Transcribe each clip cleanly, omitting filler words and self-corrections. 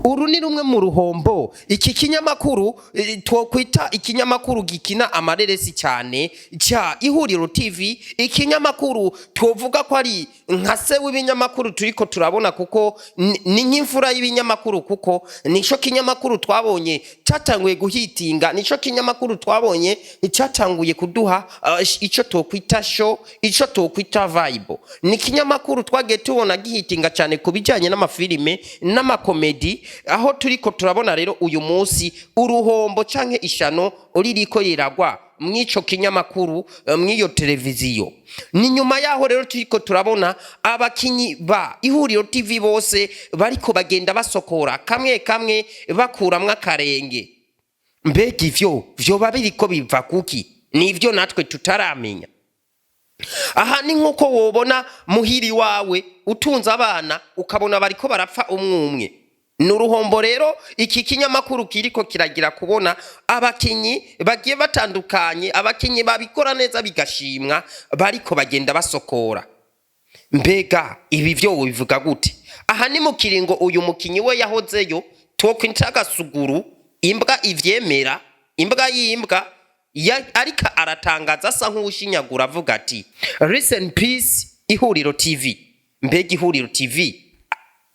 uru ni rumwe mu ruhombo iki kinyamakuru twokwita ikinyamakuru gikina amareresi cyane cya IHURIRO TV. Ikinyamakuru twovuga ko ari nka se w'ibinyamakuru turiko turabona kuko ni nk'imfura y'ibinyamakuru kuko nico kinyamakuru twabonye cyatanguye guhitinga, nico kinyamakuru twabonye cyatanguye kuduha ico twokwita show, ico twokwita vibe. Ni kinyamakuru twagiye tubona gihitinga cyane kubijanye n'amafilime n'amakomedi, aho turiko turabona rero uyu munsi uruhombo canke ishano ririko riragwa mwico kinyamakuru mwiyo televiziyo. Ni nyuma yaho rero turiko turabona abakinyi ba IHURIRO TV bose bariko bagenda basokora kamwe kamwe bakuramwa akarenge. Mbega ivyo vyoba biriko biva kuki? Nivyo natwe tutaramenya. Aha ni nkuko wobona muhiri wawe utunze abana ukabona bariko barapfa umwumwe. Nuruhombo rero iki kinyamakuru kiriko kiragira kubona abakinyi bagiye batandukanye, abakinyi babikora neza bigashimwa bariko bagenda basokora. Mbega ibi vyo bivuga gute? Aha ni mu kiringo uyu mukinyi we yahozeyo twokwita agasuguru, imbwa ivyemera, imbwa yimbwa arika aratangaza asa nk'ushinyagura avuga ati listen peace IHURIRO TV. Mbega IHURIRO TV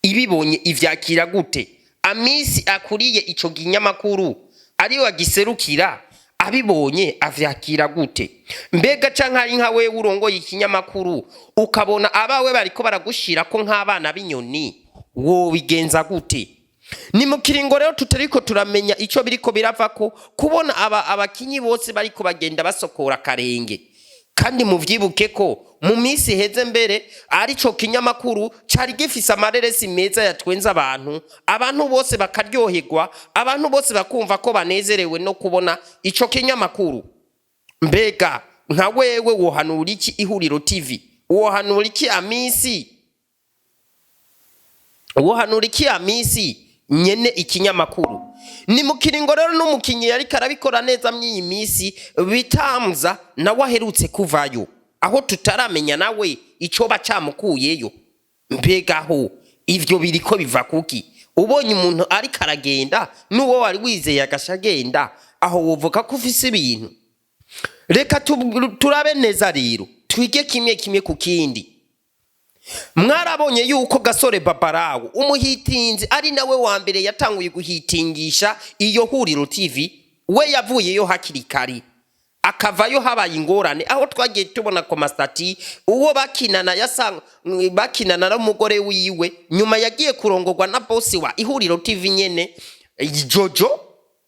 ibibonye ivyakira gute? Amisi akuriye ico kinyamakuru ari wagiserukira abibonye avyakira gute? Mbega canka ari nka wewe urongoye ikinyamakuru ukabona abawe bariko baragushira ko nk'abana b'inyoni, wo bigenza gute? Ni mu kiringo rero tutariko turamenya ico biriko biravako kubona abakinyi bose bariko bagenda basokora karenge. Kandi muvyibuke ko mu minsi heze mbere arico kinyamakuru cari gifise amareresi meza yatwenza abantu bose bakaryoherwa, abantu bose bakumva ko banezerewe no kubona ico kinyamakuru. Mbega nka wewe wohanura iki IHURIRO TV? Wohanura iki Amisi? Wohanura iki Amisi nyene ikinyamakuru? Ni mu kiringo rero n'umukinyi yari karabikora neza myiyi misi bitamza na waherutse kuvayo, aho tutaramenya nawe ico bacamukuyeyo. Mbega ho ivyo biriko biva kuki? Ubonye umuntu ari karagenda nuwo wari wizeye agashagenda, aho wovuga ko ufise ibintu. Reka turabe neza rero twige kimwe ku kindi. Mwarabonye yuko Gasore Babalao umuhitinzi ari nawe wa mbere yatanguye guhitingisha iyo IHURIRO TV, we yavuyeyo hakiri kare akavayo habaye ingorane, aho twagiye tubona ko mastati uwo bakinana n'umugore wiwe nyuma yagiye kurongorwa na boss wa IHURIRO TV nyene Jojo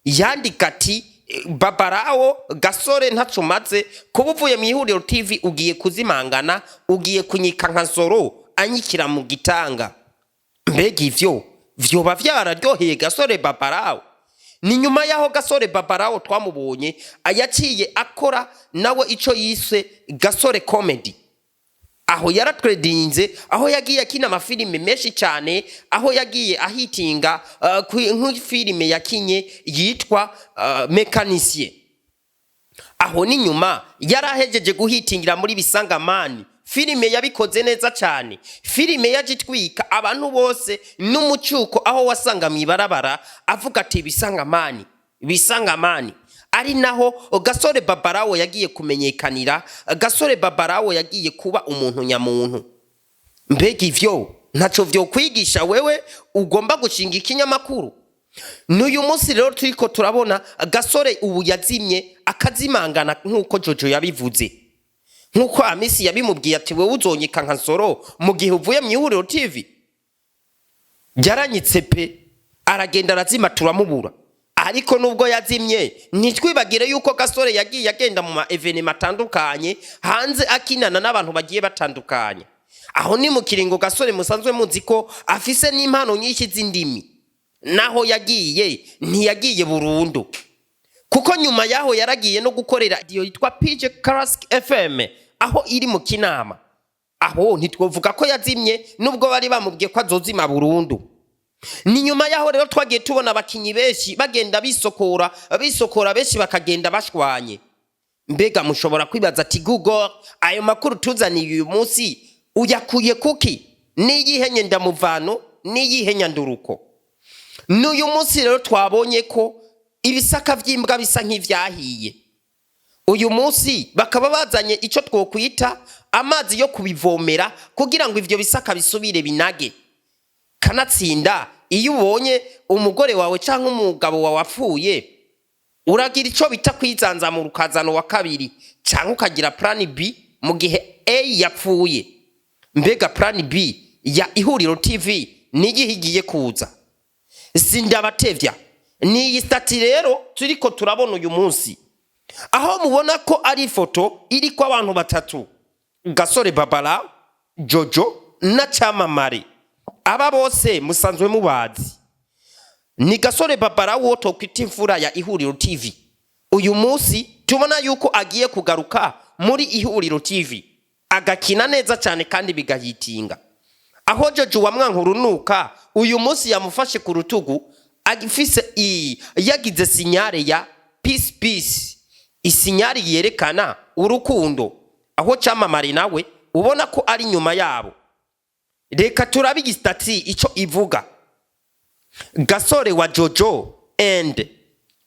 yandika ati Babalao Gasore ntacumaze kuba uvuye mu IHURIRO TV ugiye kuzimangana, ugiye kunyika nka Zoro anyikira mu gitanga. Mbega ivyo vyoba vyararyoheye Gasore Babalao? Ni nyuma yaho Gasore Babalao twamubonye ayaciye akora nawe ico yise Gasore Comedy, aho yaratredinze, aho yagiye akina amafilime menshi cyane, aho yagiye ahitinga nk'ifilime yakinye yitwa Mécanicien. Aho ni nyuma yarahejeje guhitingira muri Bisanga Man, filime yabikoze neza cyane, filime yagitwika abantu bose n'umucuko, aho wasanga mwibarabara avuga ati Bisanga Man. Ari naho Gasore Babalao yagiye kumenyekanira, Gasore Babalao yagiye kuba umuntu nyamuntu. Mbega ivyo ntaco vyo kwigisha wewe ugomba gushinga ikinyamakuru? N'uyu munsi rero turiko turabona Gasore ubu yazimye akazimangana nkuko Jojo yabivuze, nkuko Amisi yabimubwiye ati wewe uzonyika nka Zoro mu gihe uvuye mu IHURIRO TV. Yaranyitse pe aragenda arazima turamubura. Ariko nubwo yazimye ntitwibagire yuko Gasore yagiye agenda mu evenement atandukanye hanze akinana n'abantu bagiye batandukanye. Aho ni mu kiringo Gasore musanzwe muzi ko afise n'impano nyinshi z'indimi, naho yagiye ntiyagiye burundu kuko nyuma yaho yaragiye no gukorera radio yitwa PJ Classic FM aho iri mu Kinama. Aho ntitwovuga ko yazimye nubwo bari bamubwiye ko azozima burundu. Ni nyuma yaho rero twagiye tubona abakinyi benshi bagenda bisokora benshi bakagenda bashwanye. Mbega mushobora kwibaza ati Google ayo makuru tuzaniye uyu munsi uyakuye kuki? Niyihe nyendamuvano, niyihe nyanduruko? n'uyu munsi rero twabonye ko ibisaka vy'imbwa bisa nk'ivyahiye. Uyu munsi bakaba bazanye ico twokwita amazi yo kubivomera kugira ngo ivyo bisaka bisubire binage. Kanatsinda iyo ubonye umugore wawe canke umugabo wawe apfuye uragira ico bita kwizanza mu rukazano wa kabiri canke ukagira plan B mu gihe A yapfuye. Mbega plan B ya IHURIRO TV nigihigiye kuza. Sindabatevya ni istati rero turiko turabona uyu munsi. Aho mubona ko ari ifoto iri kwa abantu batatu. Gasore Babalao, Jojo na Chamamare. Aba bose musanzwe mubazi. Ni Gasore Babalao wo tokwita imfura ya IHURIRO TV. Uyu munsi tubona yuko agiye kugaruka muri IHURIRO TV. Agakina neza cyane kandi bigahitinga. Aho Jojo wa mwankurunuka uyu munsi yamufashe ku rutugu agifise yagize sinyare ya peace. Isinyari yerekana urukundo. Aho Chamamare nawe ubona ko ari nyuma yabo. Reka turabiga istati ico ivuga. Gasore wa Jojo and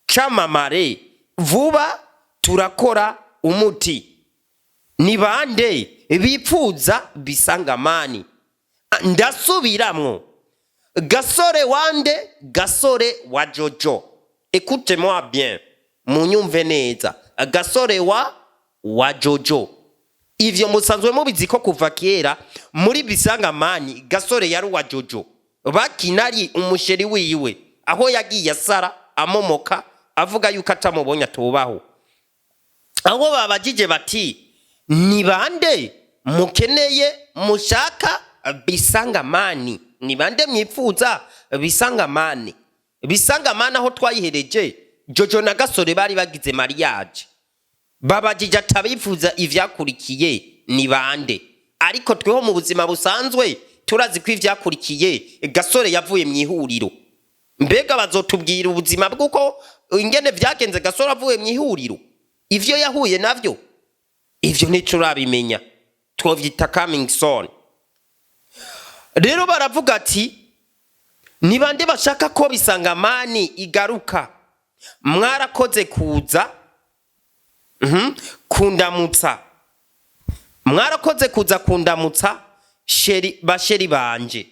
Chamamare vuba turakora umuti. Ni bande bipfuza bisanga mani. Ndasubiramwo. Gasore wande, Gasore wa Jojo. Écoutez-moi bien. Munyumve neza. Gasore wa Jojo. Ivyo musanzwe mubizi ko kuva kera muri bisanga mani Gasore yari wa Jojo. Bakinari umusheri wiwe aho yagiye asara amomoka avuga yuko atamubonye atubaho. Aho babajije bati ni bande mukeneye mushaka bisanga mani. Ni bande mwipfuza bisanga mani. Bisanga mani aho twayihereje Jojo na Gasore bari bagize mariage. Babajije atabifuza ivyakurikiye ni bande. Ariko tweho mu buzima busanzwe turazi ko ivyakurikiye Gasore yavuye mu IHURIRO. Mbega bazotubwira ubuzima bwuko ingene vyagenze Gasore avuye mu IHURIRO. Ivyo yahuye navyo ivyo ntiturabimenya. Twovyita coming soon. Rero baravuga ati ni bande bashaka ko bisanga mani igaruka. Mwarakoze kuza kundamutsa. Mwarakoze kuza kundamutsa basheri banje.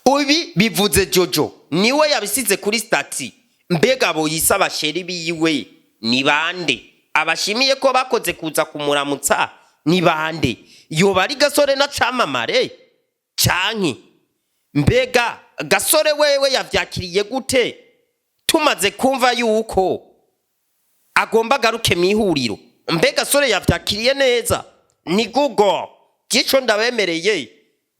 Ubi bivuze Jojo niwe yabisize kuri stati. Mbega bo yisa basheri biwe ni bande. Abashimiye ko bakoze kuza kumuramutsa ni bande. Yoba ari Gasore na Chamamare canke mbega Gasore wewe yavyakiriye gute tumaze kumva yuko agomba garuke mu IHURIRO. Mbega Gasore yavyakiriye neza ni Google gico ndabemereye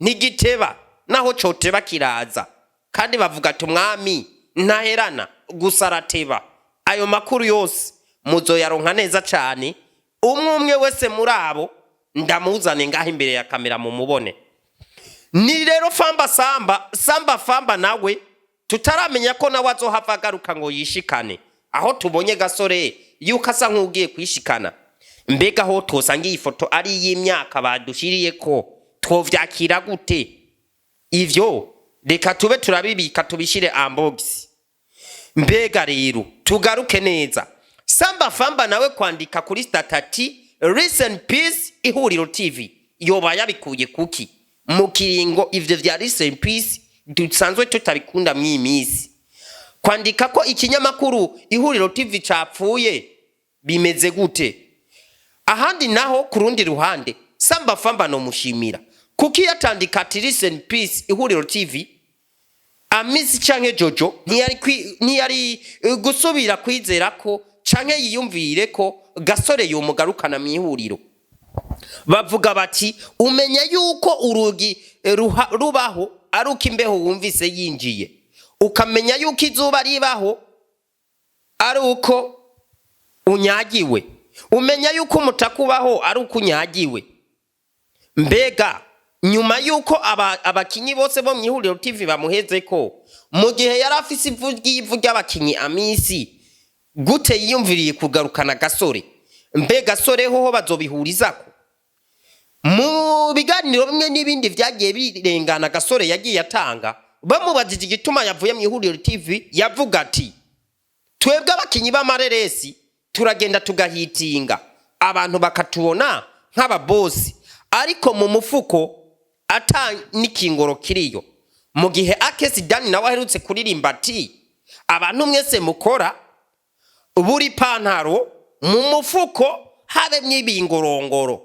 ni giteba naho coteba kiraza kandi bavuga ati umwami ntaherana gusarateba. Ayo makuru yose muzoyaronka neza cyane umwe wese murabo ndamuzane ngaho imbere ya kamera mu mubone. Ni rero famba nawe tutaramenya ko nawe azohava garuka ngo yishikane. Aho tubonye Gasore yuko asa nk'ugiye kwishikana. Mbega ho tosangiye ifoto ari y'imyaka badushiriye ko twovyakira gute? Ivyo reka tube turabibika tubishire unbox. Mbega rero tugaruke neza. Famba nawe kwandika kuri statati Recent Peace IHURIRO TV. Yoba yabikuye kuki? Mukiringo ivyo vya Recent Peace dusanzwe tutabikunda mwimisi. Kwandika ko ikinyamakuru IHURIRO TV capfuye bimeze gute? Ahandi naho kurundi ruhande famba no mushimira. Kuki yatandika ati Recent Peace IHURIRO TV amisi canke Jojo ntiyari gusubira kwizera ko canke yiyumvire ko Gasore yomugarukana mu IHURIRO. Bavuga bati umenya yuko urugi rubaho aruko imbeho wumvise yinjiye. Ukamenya yuko izuba ribaho aruko unyagiwe. Umenya yuko umutakubaho aruko unyagiwe. Mbega nyuma yuko abakinyi bose bo mu IHURIRO TV bamuheze ko mu gihe yari afise ivu ry'abakinyi amisi gute yiyumviriye kugarukana Gasore? Mbega Gasore hoho bazobihurizako? Mu biganiro bimwe n'ibindi vyagiye birengana Gasore yagiye atanga bamubajije igituma yavuye mu ihuriro TV yavuga ati twebwe abakinyi b'amareresi turagenda tugahitinga abantu bakatubona nk'ababosi ariko mu mufuko ata n'ikingoro kiriyo mu gihe Akesi Dani nawe aherutse kuririmba ati abantu mwese mukora buri pantaro mu mufuko habe mw'ibingorongoro.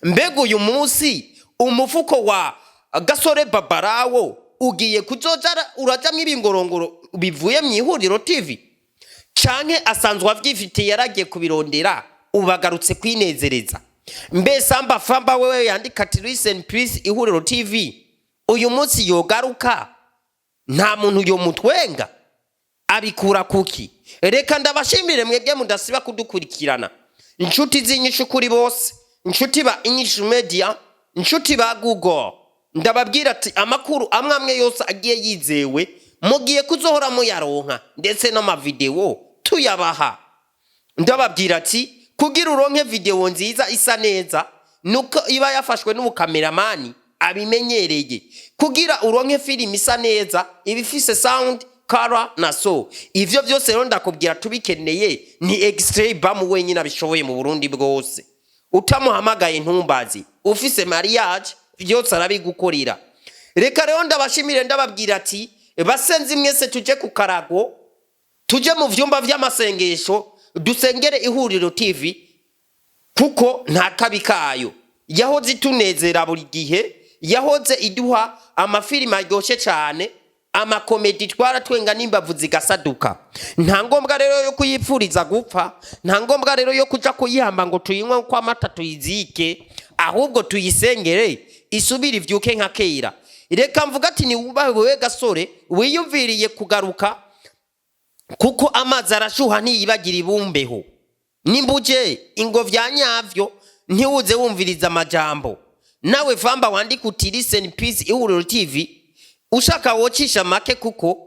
Mbega uyu munsi umufuko wa Gasore Babalawo ugiye kuzoja uraja mw'ibingorongoro bivuye mu ihuriro TV canke asanzwe avyifitiye yaragiye kubirondera ubagarutse kwinezereza? Mbese famba wewe yandika ati listen please ihuriro TV uyu munsi yogaruka nta muntu yo mutwenga abikura kuki? Reka ndabashimire mwebwe mudasiba kudukurikirana, inshuti z'inyishu kuri bose, inshuti ba INYISHU media, inshuti ba Google. Ndababwira ati amakuru amwe yose agiye yizewe mugiye kuzohora muyaronka ndetse n'amavideo tuyabaha. Ndababwira ati kugira uronke video nziza isa neza nuko iba yafashwe n'umukameramani abimenyereye. Kugira uronke film isa neza ibifise sound, color na so. Ivyo byose rero ndakubwira tubikeneye ni extray bamu wenyine abishoboye mu Burundi bwose. Utamuhamagaye ntumbazi ufise mariage byose arabigukorira. Reka rero ndabashimire ndababwira ati basenzi mwese tuje ku karago, tuje mu vyumba vy'amasengesho, dusengere ihuriro TV kuko nta kabi kayo. Yahoze tunezera buri gihe, yahoze iduha amafilimi aryoshe cyane, amakomedi twaratwenga n'imbavu zigasaduka. Nta ngombwa rero yo kuyipfuriza gupfa, nta ngombwa rero yo kuja kuyihamba ngo tuyinywe kwa mata tuyizike, ahubwo tuyisengere isubira ivyuke nka kera. Reka mvuga ati ni wewe Gasore wiyumviriye kugaruka kuko amazi arashuha ntiyibagira ibumbeho. Nimbuje ingo vya nyavyo ntiwuze wumviriza amajambo. Nawe vamba wandika uti listen please ihuriro TV ushaka wocisha make kuko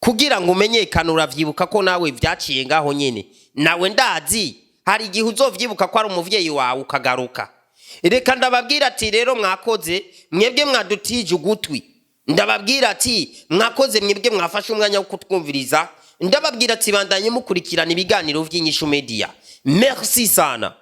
kugira ngo umenyekane uravyibuka ko nawe vyaciye ngaho nyene. Nawe ndazi hari igihe uzovyibuka ko ari umuvyeyi wawe ukagaruka. Reka ndababwira ati rero mwakoze mwebwe mwadutije ugutwi. Ndababwira ati mwakoze mwebwe mwafashe umwanya wo kutwumviriza. Ndababwira ati bandanye mukurikirana ibiganiro vy'INYISHU media. Merci sana.